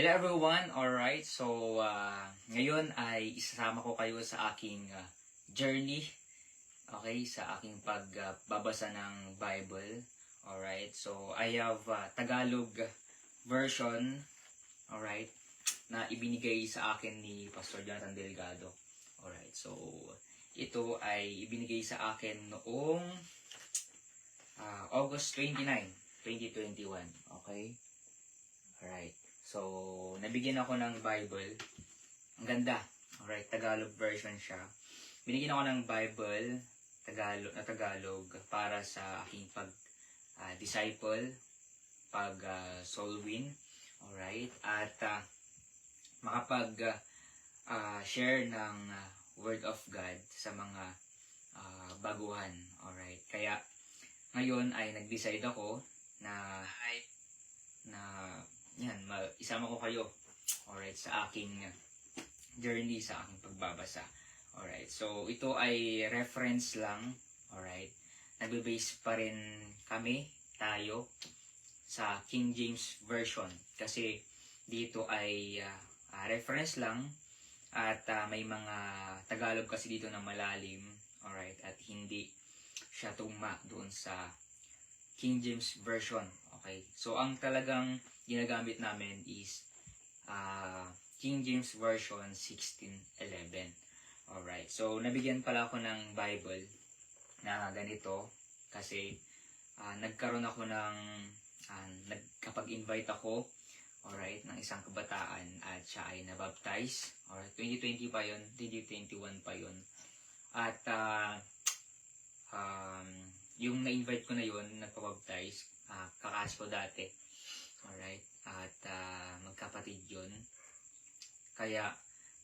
Hello everyone, alright. So, ngayon ay isasama ko kayo sa aking journey, okay, sa aking pagbabasa ng Bible. Alright, so I have Tagalog version, alright, na ibinigay sa akin ni Pastor Jonathan Delgado. Alright, so ito ay ibinigay sa akin noong August 29, 2021, okay? Alright. So, nabigyan ako ng Bible. Ang ganda. Alright, Tagalog version siya. Binigyan ako ng Bible, Tagalog para sa aking pag-disciple, pag-soul win. Alright, at makapag-share ng Word of God sa mga baguhan. Alright, kaya ngayon ay nag-decide ako na yan, isama ko kayo, alright, sa aking journey, sa aking pagbabasa. Alright, so ito ay reference lang, alright. Nagbe-base pa rin tayo, sa King James Version. Kasi dito ay reference lang at may mga Tagalog kasi dito na malalim, alright, at hindi siya tugma doon sa King James Version. Okay, so ang talagang ginagamit namin is King James Version 1611. Alright, so nabigyan pala ako ng Bible na ganito kasi nagkaroon ako ng nagkapag-invite ako, alright, ng isang kabataan at siya ay nabaptize. Alright, 2020 pa yun, 2021 pa yun. At yung na-invite ko na yun, nagpabaptize, kakas ko dati. Alright, at magkapatid yun. Kaya,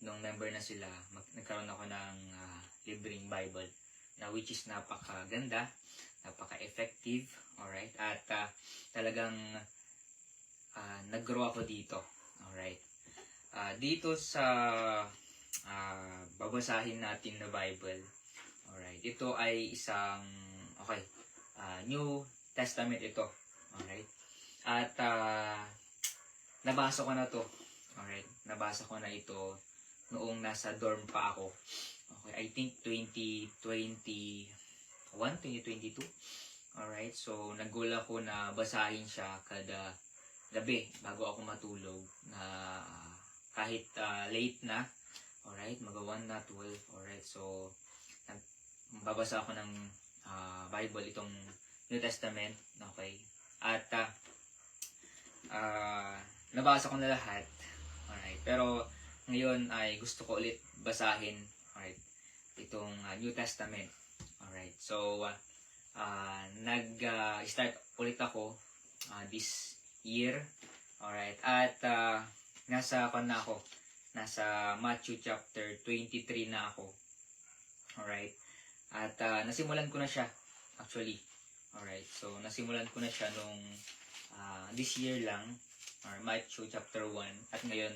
nung member na sila, nagkaroon ako ng libreng Bible na which is napakaganda, napaka-effective, alright, at talagang nag-grow ako dito. Alright, dito sa babasahin natin na Bible, alright, ito ay isang, okay, New Testament ito. Alright. At nabasa ko na to. Alright. Nabasa ko na ito noong nasa dorm pa ako. Okay. I think 2021, 2022. Alright. So, nag-goal ako na basahin siya kada gabi bago ako matulog. Na kahit late na. Alright. Mag-1 na 12. Alright. So, babasa ako ng Bible, itong New Testament. Okay. At nabasa ko na lahat. Alright. Pero ngayon ay gusto ko ulit basahin, alright, itong New Testament. Alright. So nag-start ulit ako this year. Alright. At nasa Matthew chapter 23 na ako. Alright. At nasimulan ko na siya actually. Alright, so nasimulan ko na siya nung this year lang, or Matthew chapter 1, at ngayon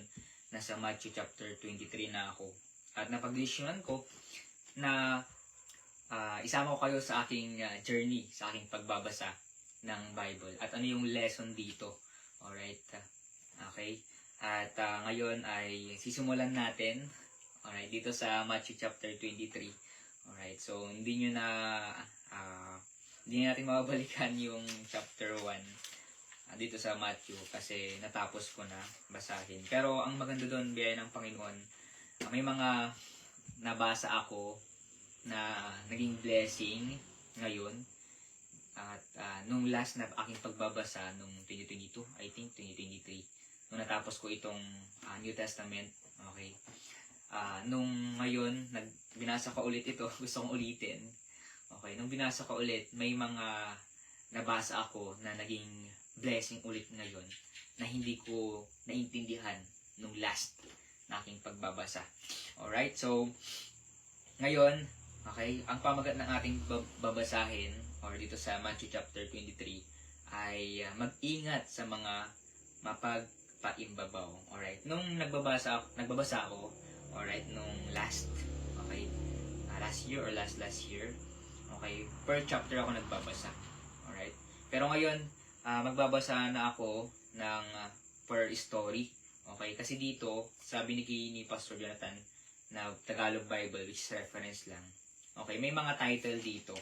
nasa Matthew chapter 23 na ako. At napag-desisyonan ko na isama ko kayo sa aking journey, sa aking pagbabasa ng Bible. At ano yung lesson dito. Alright, okay. At ngayon ay sisimulan natin, alright, dito sa Matthew chapter 23. Alright, so hindi natin mababalikan yung chapter 1 dito sa Matthew kasi natapos ko na basahin. Pero ang maganda doon, biyaya ng Panginoon, may mga nabasa ako na naging blessing ngayon. At nung last na aking pagbabasa, nung 2022, I think 2023, nung natapos ko itong New Testament, okay. Nung ngayon, binasa ko ulit ito, gusto kong ulitin. Okay, nung binasa ko ulit, may mga nabasa ako na naging blessing ulit ngayon na hindi ko naintindihan nung last na aking pagbabasa. Alright, so ngayon, okay, ang pamagat ng ating babasahin or dito sa Matthew chapter 23 ay mag-ingat sa mga mapagpaimbabaw. Alright, nung nagbabasa ako, alright, nung last year or last year, okay, per chapter ako nagbabasa. Alright, pero ngayon magbabasa na ako ng per story. Okay? Kasi dito, sabi ni Pastor Jonathan na Tagalog Bible, which is reference lang. Okay? May mga title dito.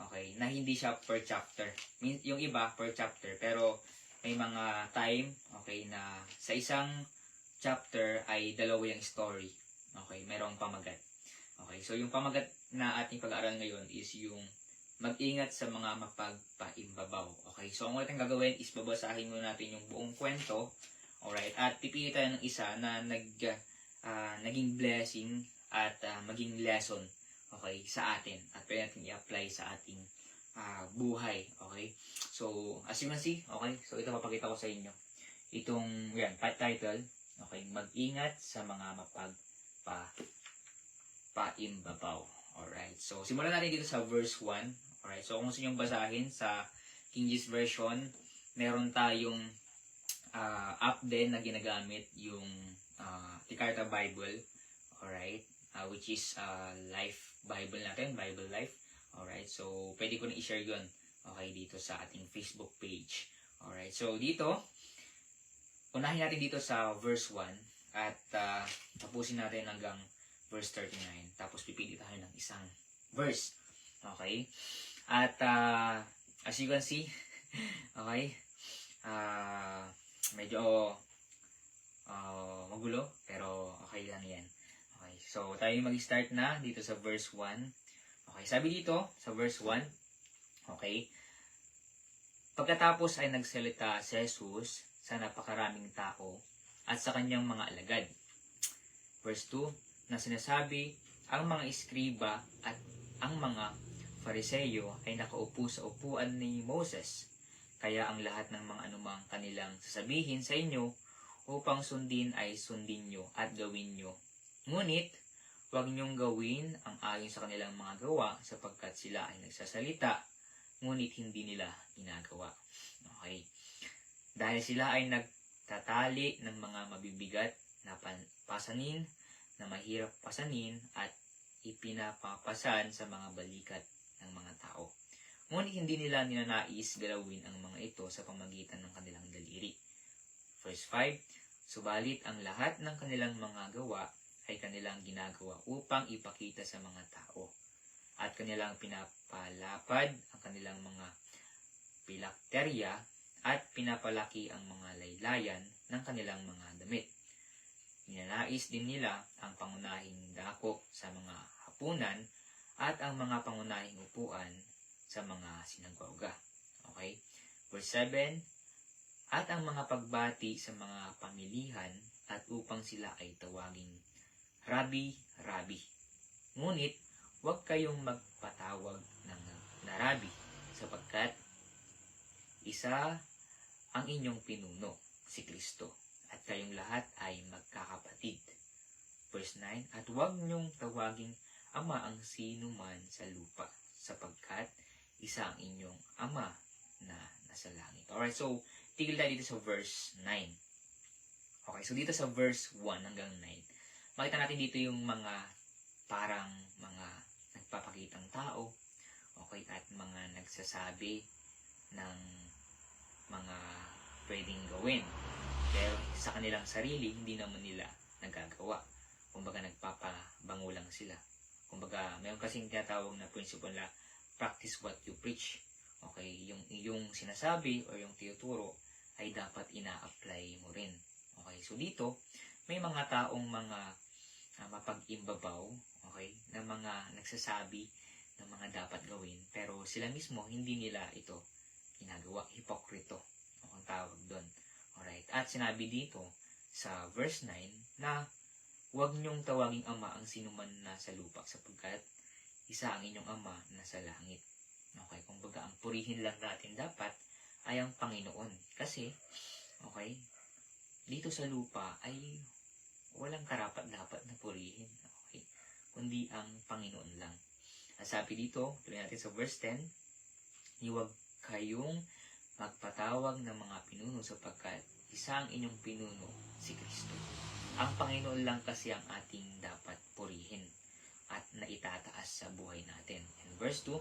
Okay? Na hindi siya per chapter. Yung iba, per chapter. Pero, may mga time, okay, na sa isang chapter ay dalawa yung story. Okay? Merong pamagat. Okay? So, yung pamagat na ating pag-aaral ngayon is yung mag-ingat sa mga mapagpaimbabaw. Okay? So, ang ulit ang gagawin is babasahin muna natin yung buong kwento. Alright? At pipili tayo ng isa na naging blessing at maging lesson, okay, sa atin. At pwede natin i-apply sa ating buhay. Okay? So, as you can see, okay? So, ito papakita ko sa inyo. Itong, yan, title. Okay? Mag-ingat sa mga mapagpaimbabaw. Alright? So, simulan natin dito sa verse 1. Alright? So, kung gusto nyo basahin sa King James Version, meron tayong app din na ginagamit yung Tikarta Bible, alright, which is Life Bible natin, Bible Life, alright, so pwede ko na i-share yun, okay, dito sa ating Facebook page, alright, so dito, unahin natin dito sa verse 1, at tapusin natin hanggang verse 39, tapos pipili tayo ng isang verse, okay, at as you can see, okay, medyo magulo, pero okay lang yan. Okay, so tayo mag-start na dito sa verse 1. Okay, sabi dito sa verse 1, okay, pagkatapos ay nagsalita si Jesus sa napakaraming tao at sa kanyang mga alagad. Verse 2, na sinasabi, ang mga iskriba at ang mga Fariseyo ay nakaupo sa upuan ni Moses. Kaya ang lahat ng mga anumang kanilang sasabihin sa inyo upang sundin ay sundin nyo at gawin nyo. Ngunit, huwag nyong gawin ang ayon sa kanilang mga gawa sapagkat sila ay nagsasalita, ngunit hindi nila ginagawa. Okay. Dahil sila ay nagtatali ng mga mabibigat na pasanin, na mahirap pasanin at ipinapapasan sa mga balikat ng mga tao. Ngunit hindi nila ninanais galawin ang mga ito sa pamagitan ng kanilang daliri. Verse 5, subalit ang lahat ng kanilang mga gawa ay kanilang ginagawa upang ipakita sa mga tao. At kanilang pinapalapad ang kanilang mga pilakterya at pinapalaki ang mga laylayan ng kanilang mga damit. Ninanais din nila ang pangunahing dako sa mga hapunan at ang mga pangunahing upuan sa mga sinagoga. Okay? Verse 7, at ang mga pagbati sa mga pamilihan at upang sila ay tawaging Rabbi, Rabbi. Ngunit, huwag kayong magpatawag ng na Rabbi sapagkat isa ang inyong pinuno, si Kristo, at kayong lahat ay magkakapatid. Verse 9, at huwag niyong tawaging Ama ang sino man sa lupa sapagkat isa ang inyong Ama na nasa langit. Alright, so, tigil tayo dito sa verse 9. Okay, so dito sa verse 1 hanggang 9, makita natin dito yung mga parang mga nagpapakitang tao, okay, at mga nagsasabi ng mga pwedeng gawin. Pero sa kanilang sarili, hindi naman nila nagagawa. Kumbaga, nagpapabango lang sila. Kumbaga, mayroon kasing tinatawag na principle na practice what you preach. Okay, yung sinasabi o yung tinuturo ay dapat ina-apply mo rin. Okay, so dito, may mga taong mga mapag-imbabaw, okay, na mga nagsasabi ng mga dapat gawin, pero sila mismo hindi nila ito ginagawa. Hipokrito ang tawag doon. Alright, at sinabi dito sa verse 9 na huwag niyong tawaging Ama ang sinuman nasa lupa sapagkat isa ang inyong Ama nasa langit. Okay, kumbaga ang purihin lang natin dapat ay ang Panginoon. Kasi, okay, dito sa lupa ay walang karapat-dapat na purihin. Okay, kundi ang Panginoon lang. At sabi dito, tuloy natin sa verse 10, huwag kayong magpatawag ng mga pinuno sapagkat isa ang inyong pinuno, si Kristo. Ang Panginoon lang kasi ang ating dapat purihin at naitataas sa buhay natin. And verse 2,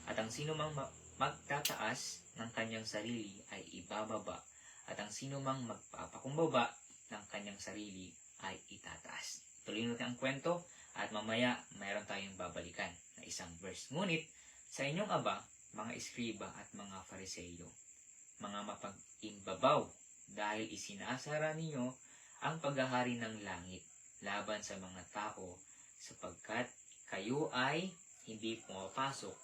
at ang sino mang magtataas ng kanyang sarili ay ibababa, at ang sino mang magpapakumbaba ng kanyang sarili ay itataas. Tuloy natin ang kwento at mamaya mayroon tayong babalikan na isang verse. Ngunit sa inyong aba, mga eskriba at mga fariseyo, mga mapag-imbabaw, dahil isinasara ninyo ang paghahari ng langit laban sa mga tao, sapagkat kayo ay hindi pumapasok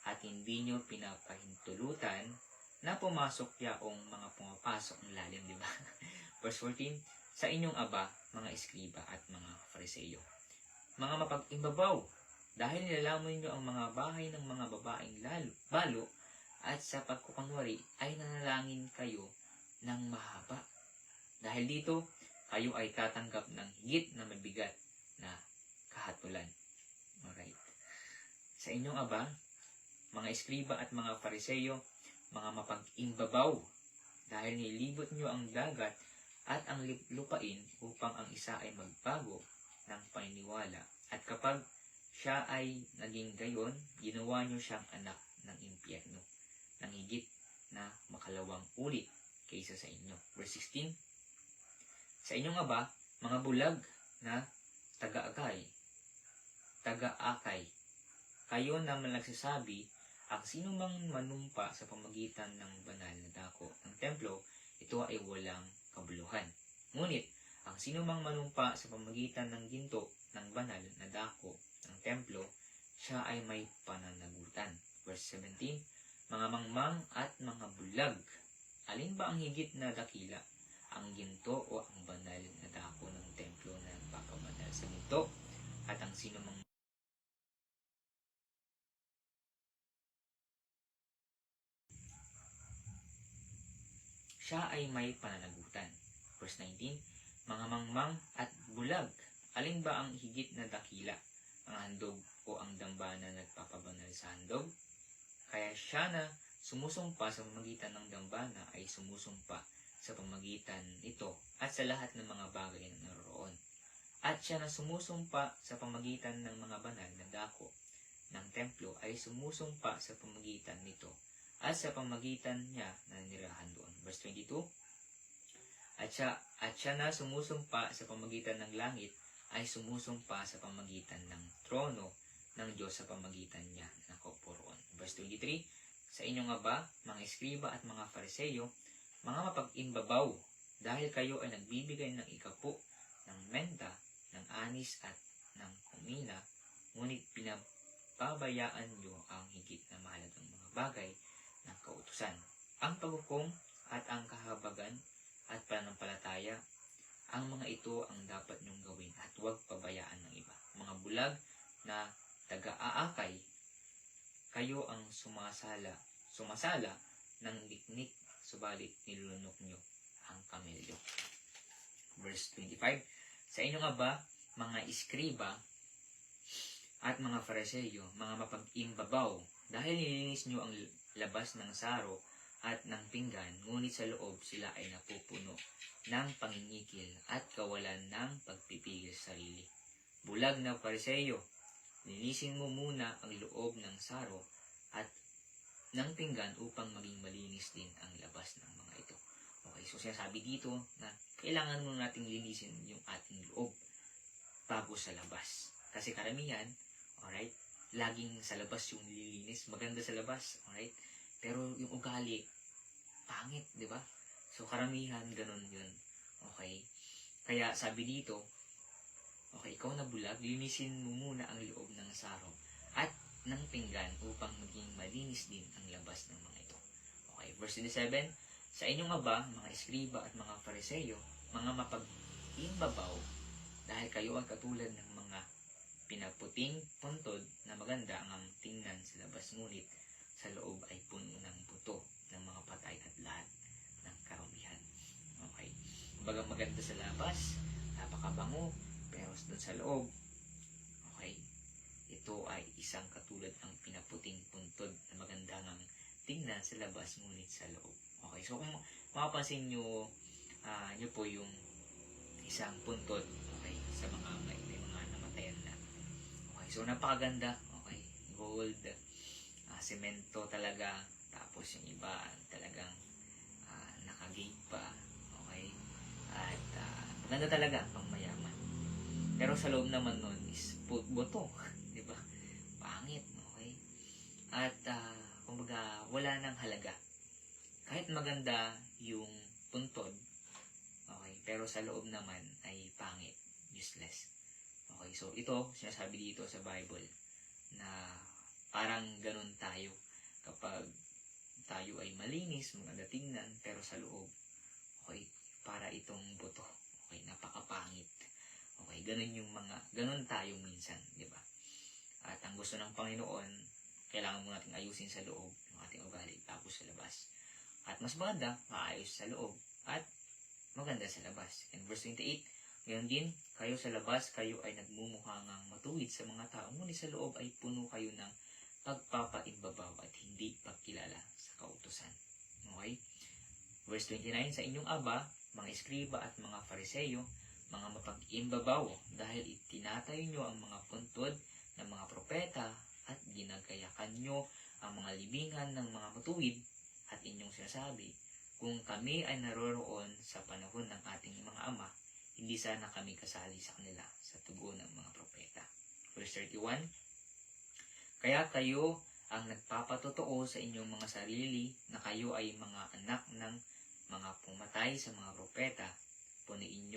at hindi nyo pinapahintulutan na pumasok yaong mga pumapasok ng lalim, di ba? Verse 14, sa inyong aba, mga eskriba at mga fariseyo, mga mapag-imbabaw, dahil nilalamon nyo ang mga bahay ng mga babaeng balo, at sa pagkukunwari ay nanalangin kayo ng mahaba. Dahil dito, kayo ay tatanggap ng higit na mabigat na kahatulan. Alright. Sa inyong aba, mga eskriba at mga fariseyo, mga mapag-imbabaw, dahil nilibot nyo ang dagat at ang lupain upang ang isa ay magbago ng paniniwala. At kapag siya ay naging gayon, ginawa nyo siyang anak ng impyerno, ng higit na makalawang ulit kaysa sa inyo. Verse 16, sa inyong aba, mga bulag na taga-akay, kayo naman nagsasabi, ang sino mang manumpa sa pamagitan ng banal na dako ng templo, ito ay walang kabuluhan. Ngunit, ang sino mang manumpa sa pamagitan ng ginto ng banal na dako ng templo, siya ay may pananagutan. Verse 17, mga mangmang at mga bulag, alin ba ang higit na dakila? Ang ginto o ang banal na dako ng templo na nagpapabanal sa ginto? At ang sino mang siya ay may pananagutan. Verse 19, mga mangmang at bulag, alin ba ang higit na dakila? Ang handog o ang dambana na nagpapabanal sa handog? Kaya siya na sumusumpa sa pamagitan ng dambana ay sumusumpa sa pamagitan nito at sa lahat ng mga bagay na naroon. At siya na sumusumpa sa pamagitan ng mga banal na dako ng templo ay sumusumpa sa pamagitan nito at sa pamagitan niya na nirahan doon. Verse 22, at siya na sumusumpa sa pamagitan ng langit ay sumusumpa sa pamagitan ng trono ng Diyos sa pamagitan niya na nakaupo roon. Verse 23, sa inyong aba, mga eskriba at mga fariseyo, mga mapag-imbabaw, dahil kayo ay nagbibigay ng ikapo, ng menta, ng anis at ng kumina, ngunit pinapabayaan nyo ang higit na mahalagang mga bagay ng kautusan, ang paghukom at ang kahabagan at pananampalataya. Ang mga ito ang dapat nyong gawin at huwag pabayaan ng iba. Mga bulag na taga-aakay, kayo ang sumasala ng liknik, subalit nilulunok nyo ang kamelyo. Verse 25, sa inyong aba, mga iskriba at mga fariseyo, mga mapag-imbabaw, dahil nilinis nyo ang labas ng saro at ng pinggan, ngunit sa loob sila ay napupuno ng pangingikil at kawalan ng pagpipigil sa sarili. Bulag na fariseyo, linisin mo muna ang loob ng saro at ng pinggan upang maging malinis din ang labas ng mga ito. Okay, so sinasabi dito na kailangan mo nating linisin yung ating loob bago sa labas. Kasi karamihan, alright, laging sa labas yung nililinis, maganda sa labas, alright, pero yung ugali, pangit, di ba? So karamihan, ganun yun. Okay, kaya sabi dito, okay, ikaw na bulag, linisin mo muna ang loob ng saro at ng pinggan upang maging malinis din ang labas ng mga ito. Okay, verse 27, sa inyong aba, mga eskriba at mga fariseyo, mga mapag-imbabaw, dahil kayo ang katulad ng mga pinaputing puntod na maganda ang tingnan sa labas, ngunit sa loob ay puno ng buto ng mga patay at lahat ng karumihan. Okay, bagang maganda sa labas, napakabango, pero doon sa loob, okay, ito ay isang katulad ng pinaputing puntod na maganda ng tingnan sa labas, ngunit sa loob. Okay, so kung mapapansin nyo, nyo po yung isang puntod, okay, sa mga may mga namatayan na. Okay, so napakaganda, okay, gold, semento talaga, tapos yung iba talagang nakagate pa, okay, at Ganda talaga pang mayaman. Pero sa loob naman nun is buto. Di ba? Pangit, okay? At, kumbaga, wala nang halaga. Kahit maganda yung puntod, okay, pero sa loob naman ay pangit, useless. Okay, so ito, sinasabi dito sa Bible, na parang ganun tayo kapag tayo ay malinis, maganda tingnan, pero sa loob, okay, para itong buto. Okay, napakapangit. Okay, ganun tayo minsan, di ba? At ang gusto ng Panginoon, kailangan mo natin ayusin sa loob yung ating ugali, tapos sa labas. At mas maganda, maayos sa loob, at maganda sa labas. And verse 28, ngayon din, kayo sa labas, kayo ay nagmumukhang matuwid sa mga tao, ngunit sa loob ay puno kayo ng pagpapaimbabaw at hindi pagkilala sa kautusan. Okay? Verse 29, sa inyong aba, mga eskriba at mga fariseyo, mga mapag-imbabaw, dahil itinatayo nyo ang mga puntod ng mga propeta at ginagayakan nyo ang mga libingan ng mga matuwid at inyong sinasabi, kung kami ay naroroon sa panahon ng ating mga ama, hindi sana kami kasali sa kanila sa tugon ng mga propeta. Verse 31, kaya kayo ang nagpapatotoo sa inyong mga sarili na kayo ay mga anak ng mga pumatay sa mga propeta. Punuin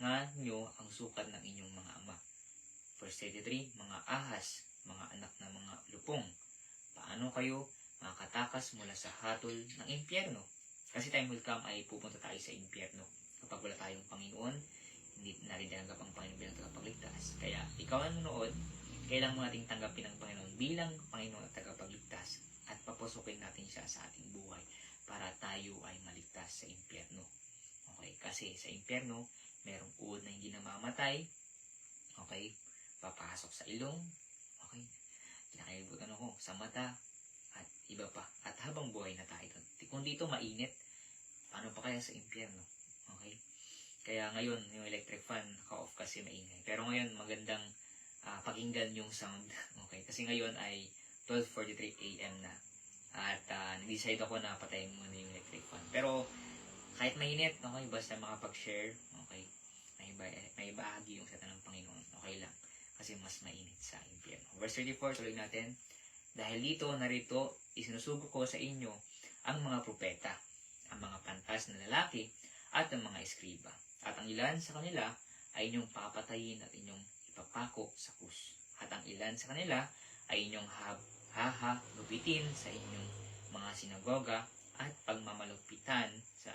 nga nyo ang sukat ng inyong mga ama. Verse 33, mga ahas, mga anak ng mga lupong, paano kayo makatakas mula sa hatol ng impyerno? Kasi time will come ay pupunta tayo sa impyerno. Kapag wala tayong Panginoon, hindi natin tanggap ang Panginoon bilang tagapagligtas. Kaya ikaw ang nanonood, kailangan mo nating tanggapin ang Panginoon bilang Panginoon at tagapagligtas at papusukin natin siya sa ating buhay para tayo ay maligtas sa impyerno. Okay? Kasi sa impyerno, merong uod na hindi namamatay. Okay? Papasok sa ilong. Okay? Kinakalibutan ako sa mata at iba pa. At habang buhay na tayo. Kung dito mainit, paano pa kaya sa impyerno? Okay? Kaya ngayon, yung electric fan, naka-off kasi maingay. Pero ngayon, magandang pakinggan yung sound. Okay? Kasi ngayon ay 12:43 AM na. At nag-decide ako na patayin muna yung electric fan. Pero, kahit mainit, okay, basta makapag-share, okay, may bahagi yung salita ng Panginoon, okay lang. Kasi mas mainit sa impyerno. Verse 34, tuloy natin. Dahil dito, narito, isinusugo ko sa inyo ang mga propeta, ang mga pantas na lalaki, at ang mga eskriba. At ang ilan sa kanila ay inyong papatayin at inyong ipapako sa krus. At ang ilan sa kanila ay inyong hahalupitin sa inyong mga sinagoga at pagmamalupitan sa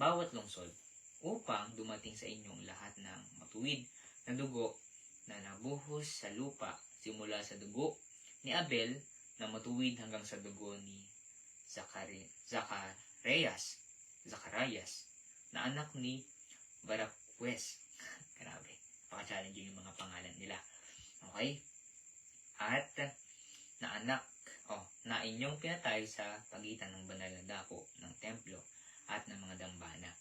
bawat lungsod upang dumating sa inyong lahat ng matuwid na dugo na nabuhos sa lupa simula sa dugo ni Abel na matuwid hanggang sa dugo ni Zacarias na anak ni Barakwes. Grabe. Paka-challenging yung mga pangalan nila. Okay? At na inyong pinatay sa pagitan ng banal na dako ng templo at ng mga dambana.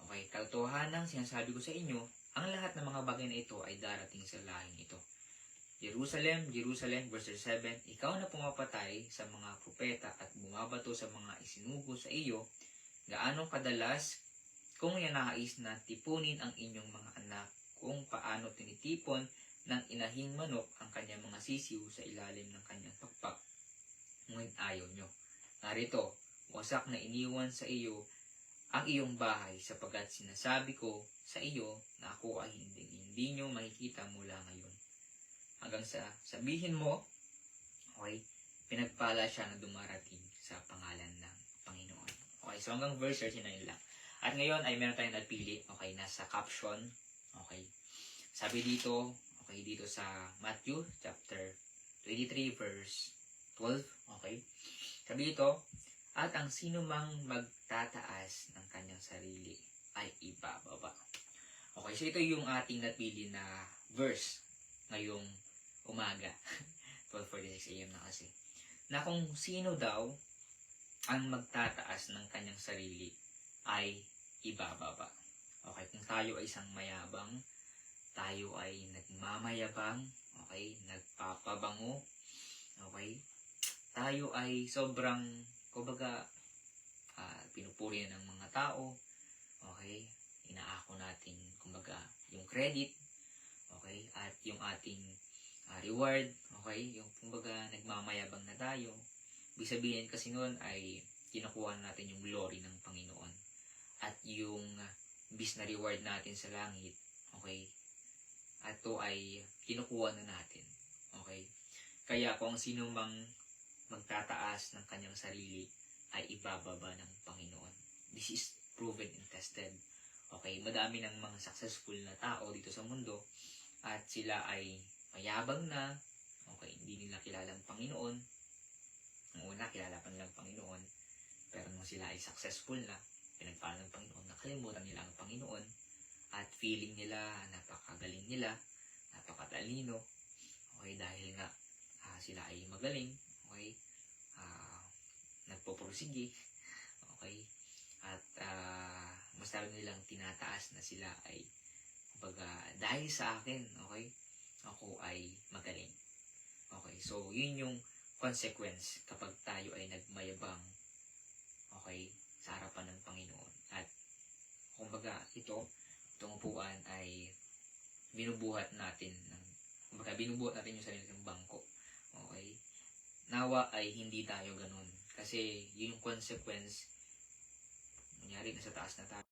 Okay, katotohanan sinasabi ko sa inyo, ang lahat ng mga bagay na ito ay darating sa lahing ito. Jerusalem, Jerusalem, verse 7, ikaw na pumapatay sa mga propeta at bumabato sa mga isinugo sa iyo, gaano kadalas kung yanais na tipunin ang inyong mga anak, kung paano tinitipon ng inahing manok ang kanyang mga sisiw sa ilalim ng kanyang pakpak. Ngunit ayaw nyo. Narito, wasak na iniwan sa iyo ang iyong bahay sapagkat sinasabi ko sa iyo na ako ay hindi nyo makikita mula ngayon. Hanggang sa sabihin mo, okay, pinagpala siya na dumarating sa pangalan ng Panginoon. Okay, so hanggang verse 39 lang. At ngayon ay meron tayong napili, okay, nasa caption, okay. Sabi dito, okay, dito sa Matthew chapter 23 verse 12, okay. Sabi dito, at ang sino mang magtataas ng kanyang sarili ay ibababa. Okay, so ito yung ating napili na verse ngayong umaga. 12:46 AM na kasi. Na kung sino daw ang magtataas ng kanyang sarili ay ibababa. Okay, kung tayo ay isang mayabang, tayo ay nagmamayabang, okay, nagpapabango, okay, tayo ay sobrang, kumbaga, pinupuri ng mga tao, Okay? Inaako natin, kumbaga, yung credit, okay? At yung ating reward, okay? Yung kumbaga nagmamayabang na tayo. Ibig sabihin kasi noon ay kinukuha natin yung glory ng Panginoon. At yung bis na reward natin sa langit, okay? At to ay kinukuha na natin. Okay? Kaya kung sino mang magtataas ng kanyang sarili ay ibababa ng Panginoon. This is proven and tested. Okay? Madami ng mga successful na tao dito sa mundo at sila ay mayabang na, okay, hindi nila kilala ang Panginoon. Ang una, kilala pa nila ang Panginoon. Pero nung sila ay successful na, pinagpala ng Panginoon, nakalimutan nila ang Panginoon at feeling nila, napakagaling nila, napakatalino, okay, dahil nga sila ay magaling, okay, nagpupursige, okay, at mas lalo nilang tinataas na sila ay, kumbaga, dahil sa akin, okay, ako ay magaling. Okay, so yun yung consequence kapag tayo ay nagmayabang, okay, sa harapan ng Panginoon. At kumbaga, itong upuan ay binubuhat natin binubuhat natin yung sarili ng bangko. Okay? Nawa ay hindi tayo ganun. Kasi yun yung consequence. Kunyari, nasa taas na tayo.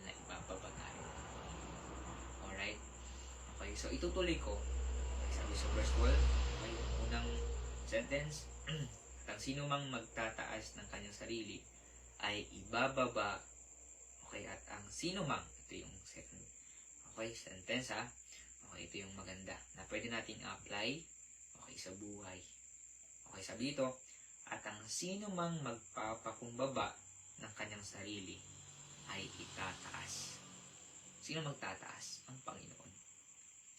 Na ibababa tayo. Alright? Okay, so itutuloy ko. Okay, sabi sa verse 12. Okay, unang sentence. At ang sino mang magtataas ng kanyang sarili ay ibababa. Okay, at ang sino mang, ito yung second, okay, sentence ha. Okay, ito yung maganda na pwede nating apply, okay, sa buhay. Okay, sabi dito, at ang sino mang magpapakumbaba ng kanyang sarili ay itataas. Sino magtataas? Ang Panginoon.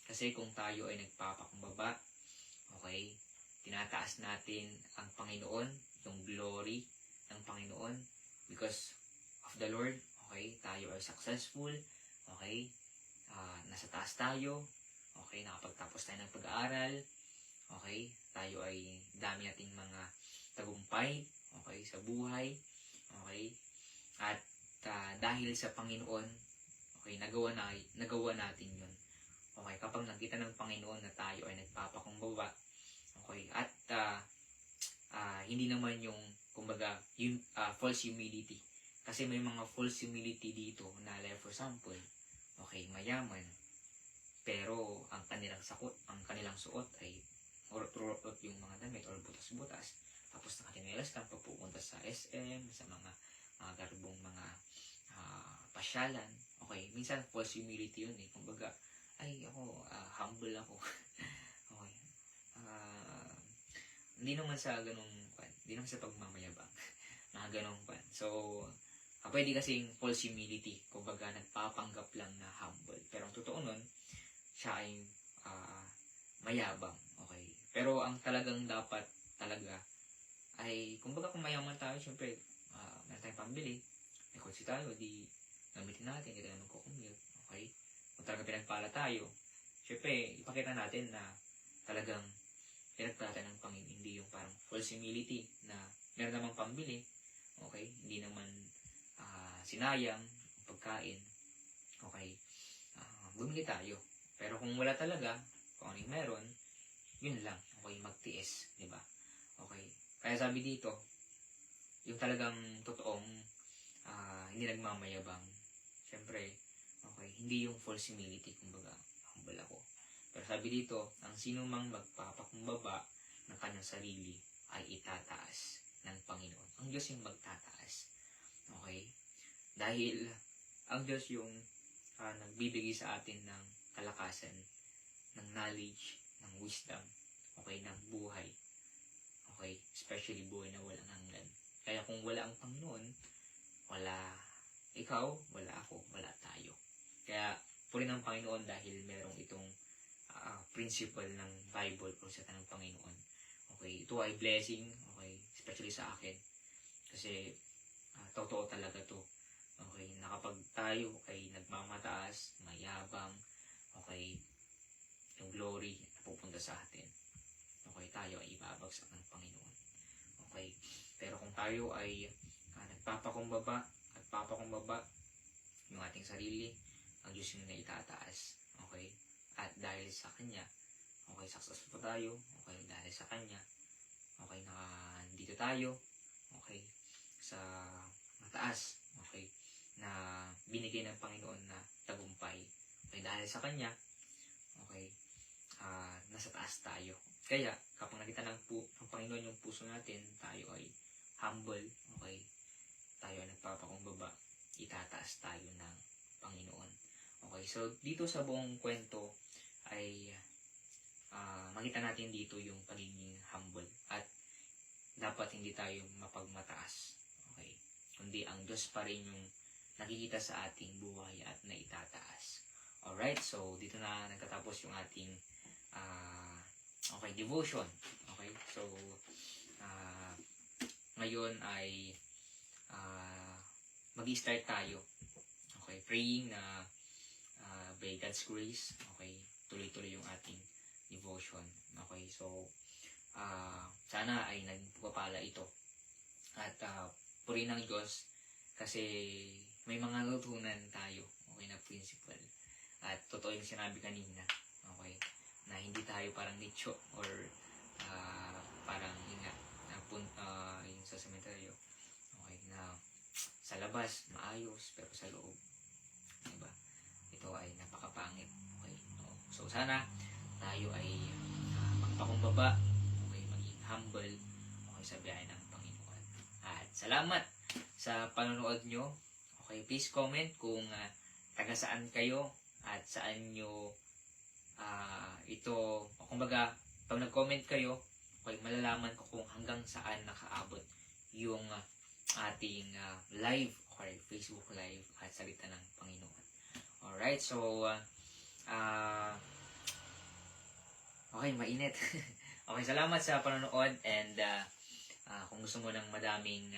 Kasi kung tayo ay nagpapakumbaba, okay, tinataas natin ang Panginoon, yung glory ng Panginoon, because of the Lord, okay, tayo ay successful, okay, nasa taas tayo, okay, nakapagtapos tayo ng pag-aaral, okay, tayo ay dami nating mga tagumpay, okay, sa buhay, okay, at dahil sa Panginoon, okay, nagawa natin yun. Okay, kapag nakita ng Panginoon na tayo ay nagpapakumbaba, okay, at hindi naman yung, kumbaga, false humility. Kasi may mga false humility dito na, like for example, okay, mayaman, pero ang kanilang suot ay urot-urot yung mga damit or butas-butas. Tapos nakatinelas lang papupunta sa SM, sa mga garbong mga pasyalan. Okay, minsan false humility yun eh. Kumbaga, ay ako, humble ako. Okay. Hindi naman sa hindi naman sa pagmamayabang. Ganong pan. So, pwede kasing false humility. Kumbaga, nagpapanggap lang na humble. Pero ang totoo nun, siya ay mayabang. Okay. Pero ang talagang dapat talaga ay, kumbaga kung mayaman tayo, syempre, meron tayong pambili, may kotse tayo, di gamitin natin, hindi tayo magkukumute. Okay. Kung talagang pinagpala tayo, syempre, ipakita natin na talagang pinagpala ng Panginoon, hindi yung parang false humility na meron namang pambili, okay, hindi naman sinayang pagkain, okay, bumili tayo. Pero kung wala talaga, kung ano yung meron, yun lang, okay, magtiis, di ba? Okay, kaya sabi dito, yung talagang totoong hindi nagmamayabang, syempre, okay, hindi yung false humility, kumbaga, humble ako. Pero sabi dito, ang sino mang magpapakumbaba ng kanyang sarili ay itataas ng Panginoon. Ang Diyos yung magtataas. Okay? Dahil ang Diyos yung nagbibigay sa atin ng kalakasan, ng knowledge, ng wisdom, okay, ng buhay. Okay? Especially buhay na walang hanggan. Kaya kung wala ang Panginoon, wala ikaw, wala ako, wala tayo. Kaya purihin ang Panginoon dahil merong itong principle ng Bible o sa ng Panginoon. Okay, ito ay blessing, okay, especially sa akin. Kasi totoo talaga to. Okay, nakapag tayo ay nagmamataas, mayabang, okay, yung glory na pupunta sa atin. Okay, tayo ay ibabagsak ng Panginoon. Okay, pero kung tayo ay nagpapakumbaba at papakumbaba yung ating sarili, ang Diyos yung naitataas. Okay? At dahil sa Kanya, okay, successful tayo. Okay, dahil sa Kanya, okay, dito tayo. Okay, sa mataas. Okay, na binigay ng Panginoon na tagumpay. Okay, dahil sa Kanya, okay, nasa taas tayo. Kaya, kapag nakita ng Panginoon yung puso natin, tayo ay humble. Okay, tayo ay nagpapakumbaba, itataas tayo ng Panginoon. Okay, so dito sa buong kwento ay makita natin dito yung pagiging humble at dapat hindi tayo mapagmataas. Okay, kundi ang Diyos pa rin yung nakikita sa ating buhay at naitataas. Alright, so dito na nagtatapos yung ating devotion. Okay, so ngayon ay mag-i-start tayo. Okay, praying na by God's grace, okay, tuloy-tuloy yung ating devotion. Okay, so sana ay nagpapala ito. At purihin ng Diyos kasi may mga natutunan tayo, okay, na principle. At totoo yung sinabi kanina, okay, na hindi tayo parang nicho or parang yung sa sementeryo, okay, na sa labas maayos pero sa loob, diba, ito ay napakapangit. Okay, no? So sana tayo ay magpakumbaba, okay, maging humble, okay, sa biyahe ng Panginoon. At salamat sa panonood nyo. Okay, please comment kung taga saan kayo at saan nyo ito, o kumbaga, pag nag-comment kayo, okay, malalaman ko kung hanggang saan nakaabot yung ating live, okay, Facebook live at salita ng Panginoon. Alright, so okay, mainit. Okay, salamat sa panonood and kung gusto mo ng madaming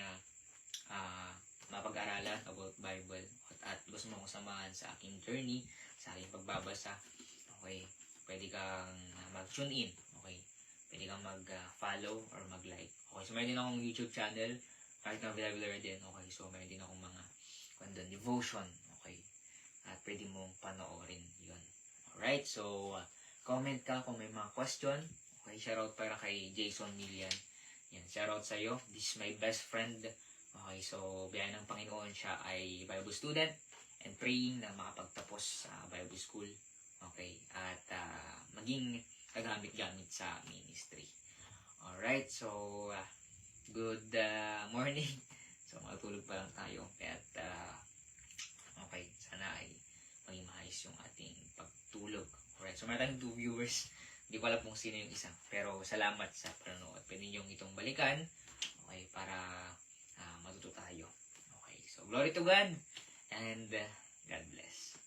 mapag-aralan about Bible at gusto mo akong samahan sa aking journey, sa aking pagbabasa, okay, pwede kang mag-tune in, okay, pwede kang mag-follow or mag-like. Okay, so meron din akong YouTube channel, kahit na regular din, okay, so meron din akong mga devotion, okay, at pwede mong panoorin yun. Alright, so comment ka kung may mga question. Okay, shoutout para kay Jason Milian. Yan, shoutout sa iyo. This is my best friend. Okay, so biyahe ng Panginoon, siya ay Bible student and praying na makapagtapos sa Bible school. Okay, at maging kagamit-gamit sa ministry. Alright, so good morning. So matulog pa lang tayo. At okay, sana ay maging maayos yung ating pagtulog. Alright, so meron tayong 2 viewers. Hindi ko alam kung sino yung isa. Pero salamat sa panonood. Pwede nyo itong balikan. Okay, para matuto tayo. Okay, so glory to God and God bless.